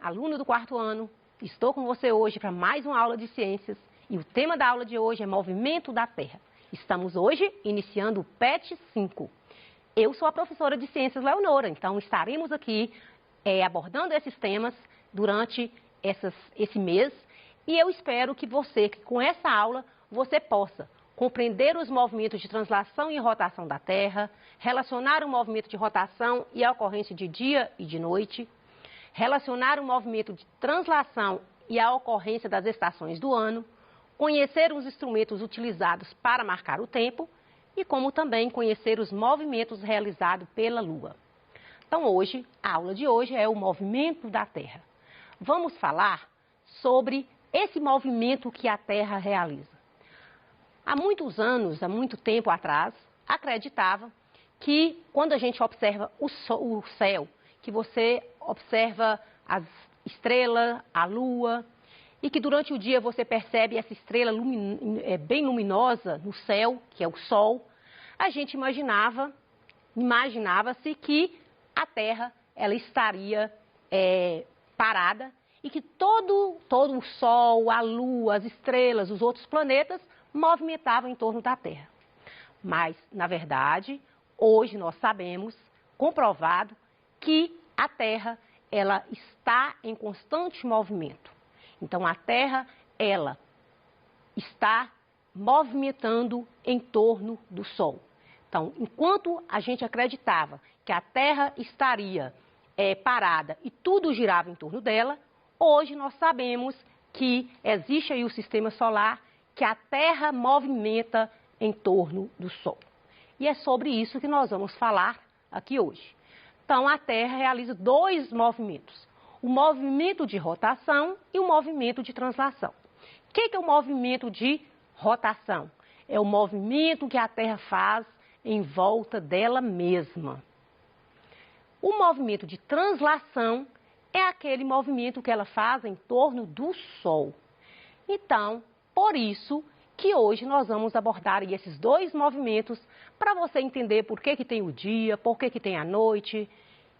aluno do 4º ano. Estou com você hoje para mais uma aula de ciências e o tema da aula de hoje é movimento da Terra. Estamos hoje iniciando o PET 5. Eu sou a professora de ciências Leonora, então estaremos aqui abordando esses temas durante esse mês e eu espero que você, que com essa aula, você possa compreender os movimentos de translação e rotação da Terra, relacionar o movimento de rotação e a ocorrência de dia e de noite, relacionar o movimento de translação e a ocorrência das estações do ano, conhecer os instrumentos utilizados para marcar o tempo e como também conhecer os movimentos realizados pela Lua. Então hoje, a aula de hoje é o movimento da Terra. Vamos falar sobre esse movimento que a Terra realiza. Há muitos anos, há muito tempo atrás, acreditava que quando a gente observa o céu, que você observa as estrelas, a Lua, e que durante o dia você percebe essa estrela bem luminosa no céu, que é o Sol, a gente imaginava-se que a Terra ela estaria parada e que todo o Sol, a Lua, as estrelas, os outros planetas movimentavam em torno da Terra. Mas, na verdade, hoje nós sabemos, comprovado, que a Terra ela está em constante movimento. Então, a Terra ela está movimentando em torno do Sol. Então, enquanto a gente acreditava que a Terra estaria parada e tudo girava em torno dela, hoje nós sabemos que existe aí o sistema solar, que a Terra movimenta em torno do Sol. E é sobre isso que nós vamos falar aqui hoje. Então, a Terra realiza dois movimentos, o movimento de rotação e o movimento de translação. O que é o movimento de rotação? É o movimento que a Terra faz em volta dela mesma. O movimento de translação é aquele movimento que ela faz em torno do Sol. Então, por isso que hoje nós vamos abordar esses dois movimentos para você entender por que tem o dia, por que tem a noite,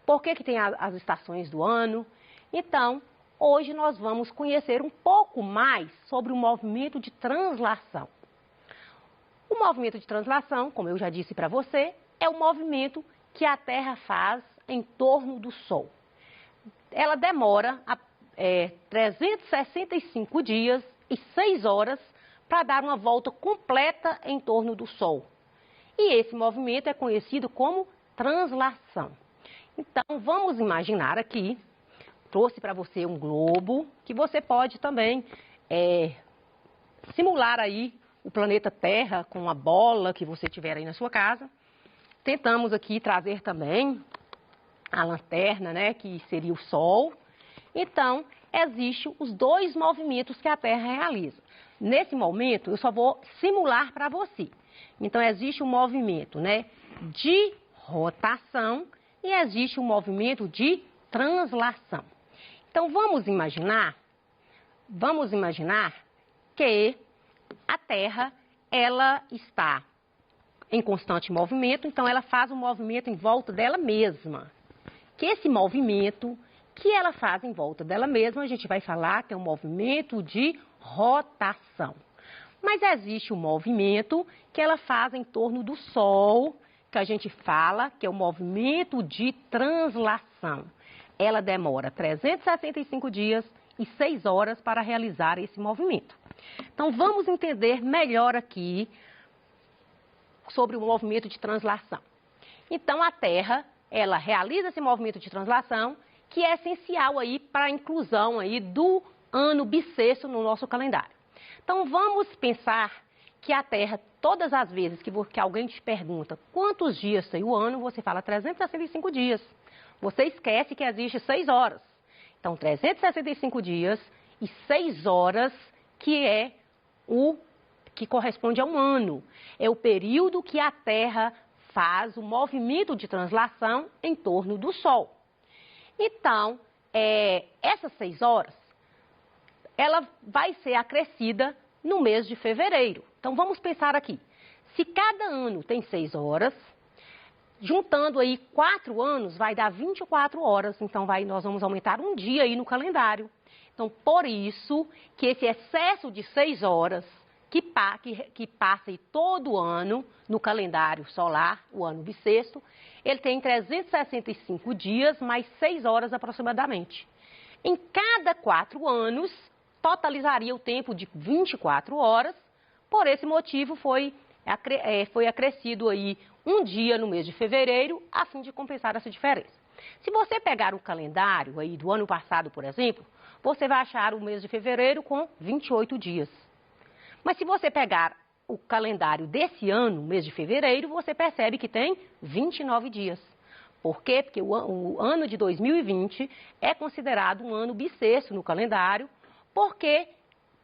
por que tem as estações do ano. Então, hoje nós vamos conhecer um pouco mais sobre o movimento de translação. O movimento de translação, como eu já disse para você, é o movimento que a Terra faz em torno do Sol. Ela demora 365 dias e 6 horas para dar uma volta completa em torno do Sol. E esse movimento é conhecido como translação. Então, vamos imaginar aqui, trouxe para você um globo, que você pode também simular aí o planeta Terra com uma bola que você tiver aí na sua casa. Tentamos aqui trazer também a lanterna, né, que seria o Sol. Então, existem os dois movimentos que a Terra realiza. Nesse momento, eu só vou simular para você. Então, existe um movimento, né, de rotação e existe um movimento de translação. Então, vamos imaginar que a Terra, ela está em constante movimento, então ela faz um movimento em volta dela mesma. Que esse movimento que ela faz em volta dela mesma, a gente vai falar que é um movimento de rotação. Mas existe um movimento que ela faz em torno do Sol, que a gente fala que é o movimento de translação. Ela demora 365 dias e 6 horas para realizar esse movimento. Então, vamos entender melhor aqui sobre o movimento de translação. Então, a Terra, ela realiza esse movimento de translação, que é essencial aí para a inclusão aí do ano bissexto no nosso calendário. Então, vamos pensar que a Terra, todas as vezes que alguém te pergunta quantos dias tem o ano, você fala 365 dias. Você esquece que existe 6 horas. Então, 365 dias e 6 horas, que é o que corresponde a um ano. É o período que a Terra faz o movimento de translação em torno do Sol. Então, essas 6 horas, ela vai ser acrescida no mês de fevereiro. Então, vamos pensar aqui. Se cada ano tem 6 horas, Juntando aí 4 anos, vai dar 24 horas. Então, nós vamos aumentar um dia aí no calendário. Então, por isso que esse excesso de 6 horas que passa aí todo ano no calendário solar, o ano bissexto, ele tem 365 dias mais 6 horas aproximadamente. Em cada 4 anos, totalizaria o tempo de 24 horas. Por esse motivo, foi acrescido aí um dia no mês de fevereiro, a fim de compensar essa diferença. Se você pegar o calendário aí do ano passado, por exemplo, você vai achar o mês de fevereiro com 28 dias. Mas se você pegar o calendário desse ano, mês de fevereiro, você percebe que tem 29 dias. Por quê? Porque o ano de 2020 é considerado um ano bissexto no calendário, porque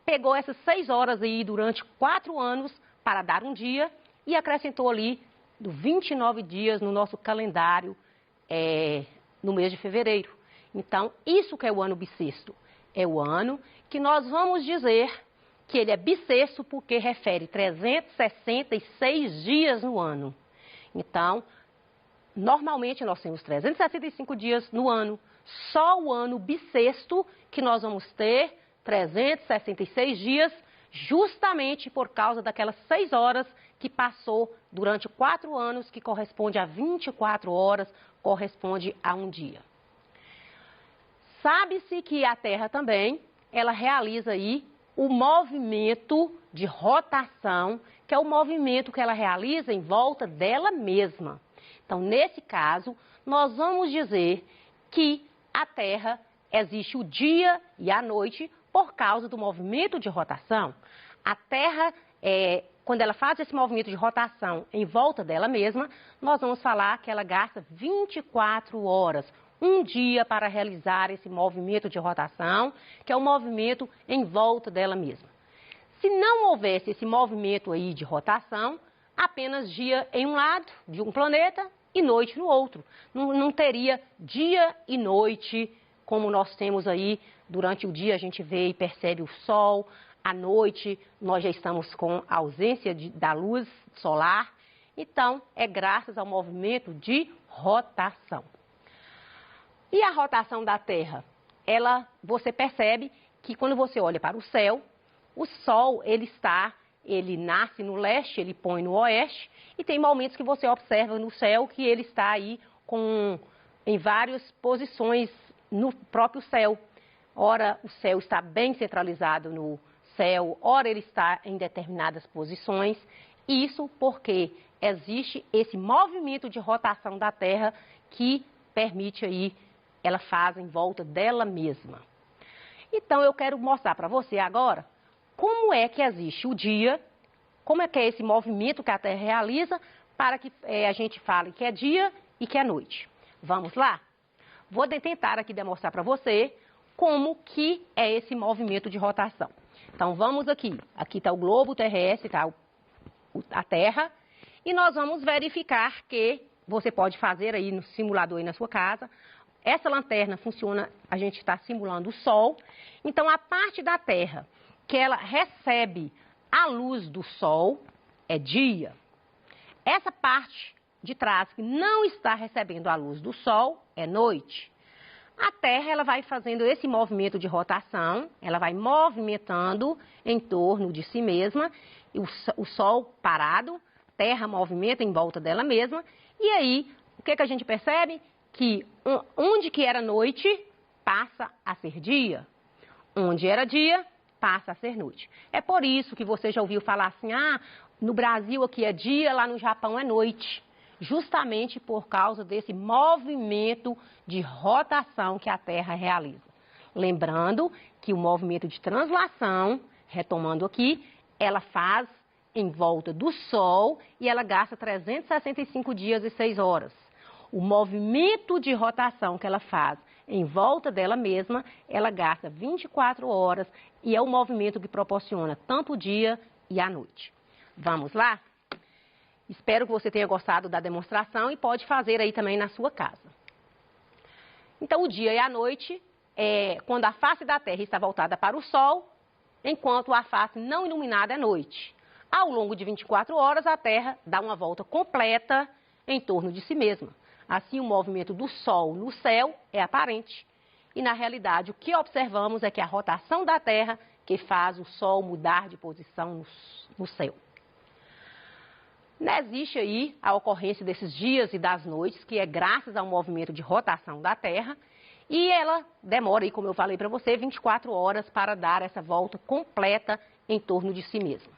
pegou essas 6 horas aí durante 4 anos para dar um dia e acrescentou ali 29 dias no nosso calendário no mês de fevereiro. Então, isso que é o ano bissexto. É o ano que nós vamos dizer que ele é bissexto porque refere 366 dias no ano. Então, normalmente nós temos 365 dias no ano. Só o ano bissexto que nós vamos ter 366 dias, justamente por causa daquelas 6 horas que passou durante 4 anos, que corresponde a 24 horas, corresponde a um dia. Sabe-se que a Terra também, ela realiza aí o movimento de rotação, que é o movimento que ela realiza em volta dela mesma. Então, nesse caso, nós vamos dizer que a Terra existe o dia e a noite por causa do movimento de rotação. A Terra, quando ela faz esse movimento de rotação em volta dela mesma, nós vamos falar que ela gasta 24 horas, um dia para realizar esse movimento de rotação, que é o movimento em volta dela mesma. Se não houvesse esse movimento aí de rotação, apenas dia em um lado de um planeta e noite no outro. Não teria dia e noite como nós temos aí. Durante o dia a gente vê e percebe o sol, à noite nós já estamos com a ausência da luz solar. Então, é graças ao movimento de rotação. E a rotação da Terra? Você percebe que quando você olha para o céu, o Sol, ele nasce no leste, ele põe no oeste, e tem momentos que você observa no céu que ele está aí em várias posições no próprio céu. Ora, o céu está bem centralizado no céu, ora ele está em determinadas posições. Isso porque existe esse movimento de rotação da Terra que permite aí, ela faz em volta dela mesma. Então, eu quero mostrar para você agora como é que existe o dia, como é que é esse movimento que a Terra realiza para que a gente fale que é dia e que é noite. Vamos lá? Vou tentar aqui demonstrar para você como que é esse movimento de rotação. Então, vamos aqui. Aqui está o globo terrestre, está a Terra. E nós vamos verificar que você pode fazer aí no simulador aí na sua casa. Essa lanterna funciona, a gente está simulando o Sol. Então, a parte da Terra que ela recebe a luz do Sol é dia. Essa parte de trás que não está recebendo a luz do Sol é noite. A Terra ela vai fazendo esse movimento de rotação, ela vai movimentando em torno de si mesma, e o Sol parado, Terra movimenta em volta dela mesma, e aí o que a gente percebe? Que onde que era noite, passa a ser dia. Onde era dia, passa a ser noite. É por isso que você já ouviu falar assim, no Brasil aqui é dia, lá no Japão é noite. Justamente por causa desse movimento de rotação que a Terra realiza. Lembrando que o movimento de translação, retomando aqui, ela faz em volta do Sol e ela gasta 365 dias e 6 horas. O movimento de rotação que ela faz em volta dela mesma, ela gasta 24 horas e é o movimento que proporciona tanto o dia e a noite. Vamos lá? Espero que você tenha gostado da demonstração e pode fazer aí também na sua casa. Então, o dia e a noite é quando a face da Terra está voltada para o Sol, enquanto a face não iluminada é noite. Ao longo de 24 horas, a Terra dá uma volta completa em torno de si mesma. Assim, o movimento do Sol no céu é aparente. E, na realidade, o que observamos é que a rotação da Terra que faz o Sol mudar de posição no céu. Não existe aí a ocorrência desses dias e das noites, que é graças ao movimento de rotação da Terra, e ela demora aí, como eu falei para você, 24 horas para dar essa volta completa em torno de si mesma.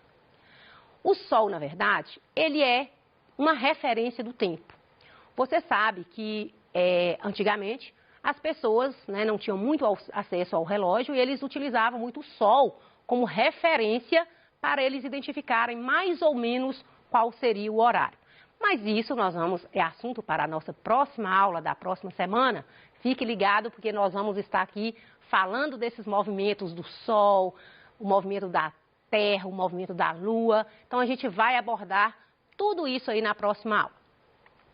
O Sol, na verdade, ele é uma referência do tempo. Você sabe que antigamente as pessoas, né, não tinham muito acesso ao relógio e eles utilizavam muito o Sol como referência para eles identificarem mais ou menos qual seria o horário. Mas isso é assunto para a nossa próxima aula da próxima semana. Fique ligado porque nós vamos estar aqui falando desses movimentos do Sol, o movimento da Terra, o movimento da Lua. Então a gente vai abordar tudo isso aí na próxima aula.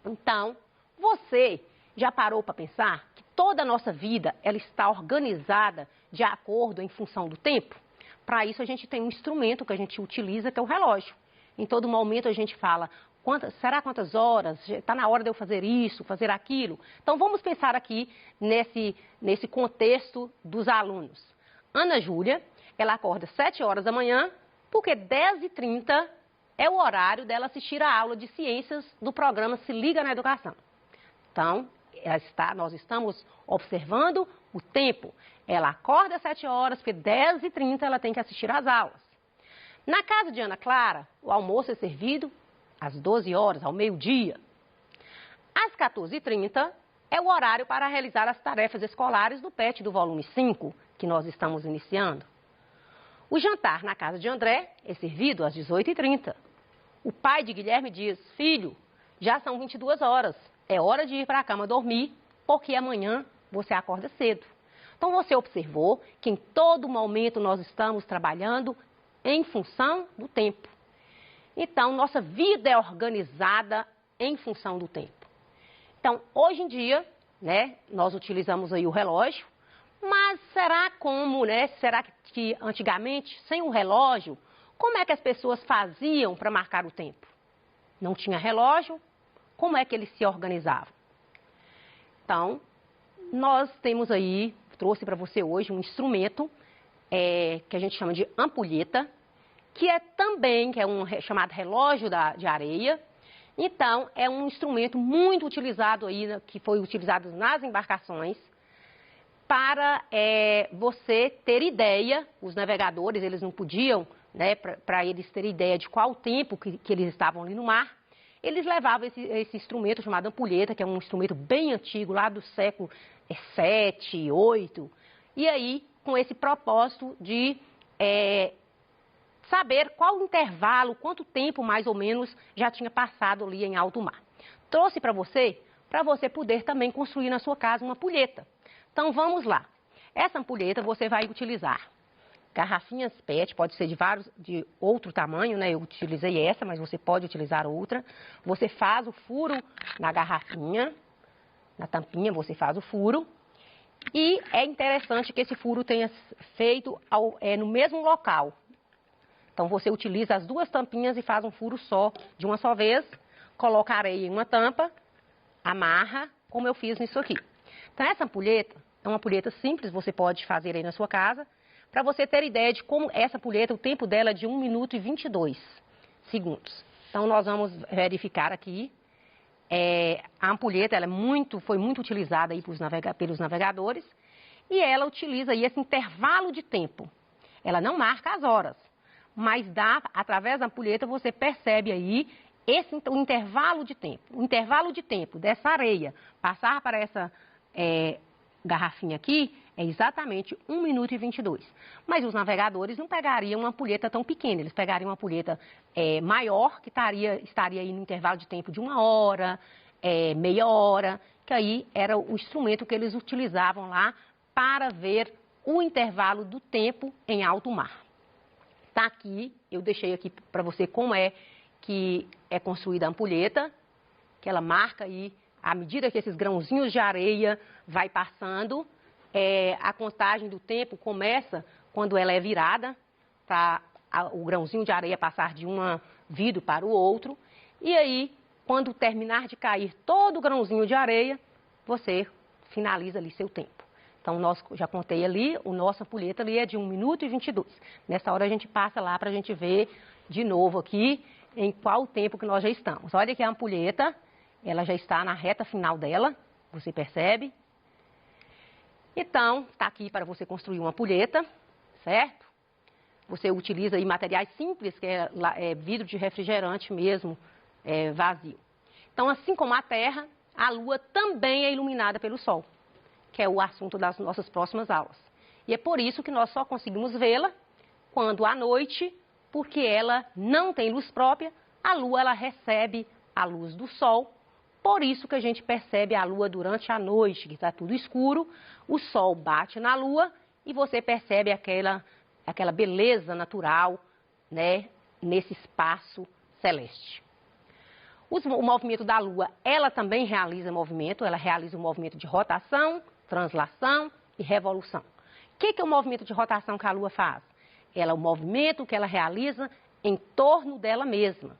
Então, você já parou para pensar que toda a nossa vida ela está organizada de acordo em função do tempo? Para isso a gente tem um instrumento que a gente utiliza, que é o relógio. Em todo momento a gente fala, será quantas horas? Está na hora de eu fazer isso, fazer aquilo? Então vamos pensar aqui nesse contexto dos alunos. Ana Júlia, ela acorda às 7 horas da manhã, porque 10h30 é o horário dela assistir a aula de ciências do programa Se Liga na Educação. Então, nós estamos observando o tempo. Ela acorda às 7 horas, porque 10h30 ela tem que assistir às aulas. Na casa de Ana Clara, o almoço é servido às 12 horas, ao meio-dia. Às 14h30 é o horário para realizar as tarefas escolares do PET do volume 5, que nós estamos iniciando. O jantar na casa de André é servido às 18h30. O pai de Guilherme diz, filho, já são 22 horas, é hora de ir para a cama dormir, porque amanhã você acorda cedo. Então você observou que em todo momento nós estamos trabalhando em função do tempo. Então, nossa vida é organizada em função do tempo. Então, hoje em dia, né, nós utilizamos aí o relógio, mas será que antigamente, sem o relógio, como é que as pessoas faziam para marcar o tempo? Não tinha relógio, como é que eles se organizavam? Então, nós temos aí, trouxe para você hoje um instrumento que a gente chama de ampulheta, que é um chamado relógio de areia. Então, é um instrumento muito utilizado aí, que foi utilizado nas embarcações, para você ter ideia, os navegadores, eles não podiam, né, para eles terem ideia de qual o tempo que eles estavam ali no mar, eles levavam esse instrumento chamado ampulheta, que é um instrumento bem antigo, lá do século 7, 8, e aí, com esse propósito de saber qual o intervalo, quanto tempo mais ou menos já tinha passado ali em alto mar. Trouxe para você poder também construir na sua casa uma ampulheta. Então vamos lá. Essa ampulheta você vai utilizar garrafinhas PET, pode ser de outro tamanho, né? Eu utilizei essa, mas você pode utilizar outra. Você faz o furo na garrafinha, na tampinha você faz o furo. E é interessante que esse furo tenha feito no mesmo local. Então você utiliza as duas tampinhas e faz um furo só, de uma só vez, coloca areia em uma tampa, amarra, como eu fiz nisso aqui. Então essa ampulheta é uma ampulheta simples, você pode fazer aí na sua casa, para você ter ideia de como essa ampulheta, o tempo dela é de 1 minuto e 22 segundos. Então nós vamos verificar aqui. A ampulheta foi muito utilizada aí pelos navegadores e ela utiliza aí esse intervalo de tempo. Ela não marca as horas, mas através da ampulheta você percebe aí o intervalo de tempo. O intervalo de tempo dessa areia passar para essa garrafinha aqui é exatamente 1 minuto e 22. Mas os navegadores não pegariam uma ampulheta tão pequena, eles pegariam uma ampulheta maior, que estaria aí no intervalo de tempo de 1 hora, meia hora, que aí era o instrumento que eles utilizavam lá para ver o intervalo do tempo em alto mar. Tá aqui, eu deixei aqui para você como que é construída a ampulheta, que ela marca aí, à medida que esses grãozinhos de areia vai passando, a contagem do tempo começa quando ela é virada, para o grãozinho de areia passar de um vidro para o outro, e aí, Quando terminar de cair todo o grãozinho de areia, você finaliza ali seu tempo. Então, nós já contei ali, a nossa ampulheta ali é de 1 minuto e 22. Nessa hora a gente passa lá para a gente ver de novo aqui em qual tempo que nós já estamos. Olha que a ampulheta, ela já está na reta final dela, você percebe? Então, está aqui para você construir uma ampulheta, certo? Você utiliza aí materiais simples, que é vidro de refrigerante mesmo, vazio. Então, assim como a Terra, a Lua também é iluminada pelo Sol, que é o assunto das nossas próximas aulas. E é por isso que nós só conseguimos vê-la quando à noite, porque ela não tem luz própria, a Lua ela recebe a luz do Sol. Por isso que a gente percebe a Lua durante a noite, que está tudo escuro, o Sol bate na Lua e você percebe aquela beleza natural, né, nesse espaço celeste. O movimento da Lua, ela também realiza movimento, ela realiza um movimento de rotação, translação e revolução. O que é o movimento de rotação que a Lua faz? Ela é o movimento que ela realiza em torno dela mesma.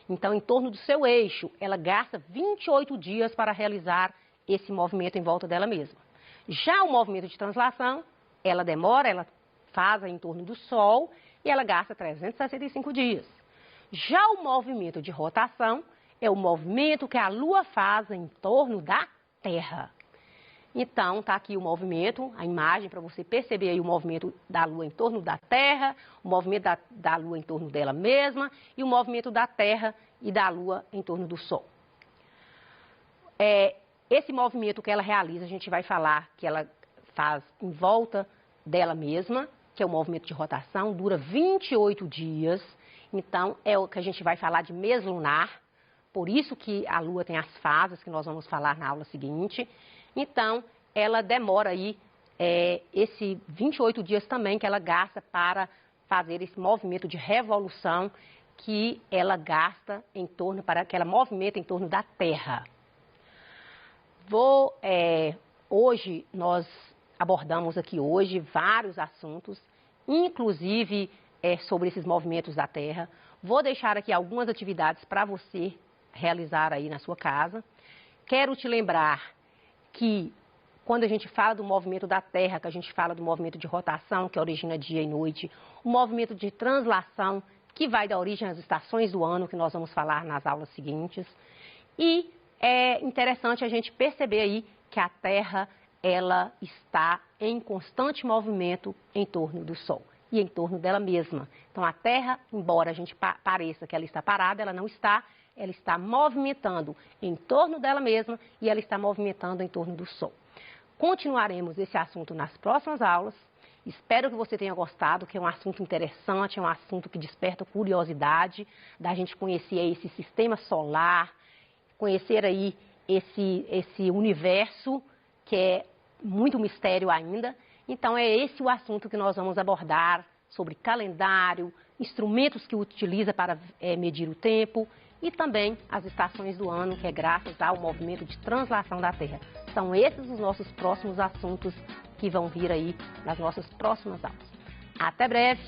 Então, em torno do seu eixo, ela gasta 28 dias para realizar esse movimento em volta dela mesma. Já o movimento de translação, ela demora, ela faz em torno do Sol e ela gasta 365 dias. Já o movimento de rotação é o movimento que a Lua faz em torno da Terra. Então, está aqui o movimento, a imagem para você perceber aí o movimento da Lua em torno da Terra, o movimento da Lua em torno dela mesma e o movimento da Terra e da Lua em torno do Sol. Esse movimento que ela realiza, a gente vai falar que ela faz em volta dela mesma, que é o movimento de rotação, dura 28 dias. Então, é o que a gente vai falar de mês lunar, por isso que a Lua tem as fases que nós vamos falar na aula seguinte. Então, ela demora aí esse 28 dias também que ela gasta para fazer esse movimento de revolução que ela gasta para que ela movimenta em torno da Terra. Hoje, nós abordamos aqui hoje vários assuntos, inclusive sobre esses movimentos da Terra. Vou deixar aqui algumas atividades para você realizar aí na sua casa. Quero te lembrar que quando a gente fala do movimento da Terra, que a gente fala do movimento de rotação, que origina dia e noite, o movimento de translação, que vai dar origem às estações do ano, que nós vamos falar nas aulas seguintes. E é interessante a gente perceber aí que a Terra, ela está em constante movimento em torno do Sol e em torno dela mesma. Então, a Terra, embora a gente pareça que ela está parada, ela não está. Ela está movimentando em torno dela mesma e ela está movimentando em torno do Sol. Continuaremos esse assunto nas próximas aulas. Espero que você tenha gostado, que é um assunto interessante, é um assunto que desperta curiosidade da gente conhecer aí esse sistema solar, conhecer aí esse universo que é muito mistério ainda. Então, é esse o assunto que nós vamos abordar sobre calendário, instrumentos que utiliza para medir o tempo e também as estações do ano, que é graças ao movimento de translação da Terra. São esses os nossos próximos assuntos que vão vir aí nas nossas próximas aulas. Até breve,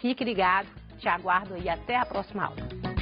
fique ligado, te aguardo aí até a próxima aula.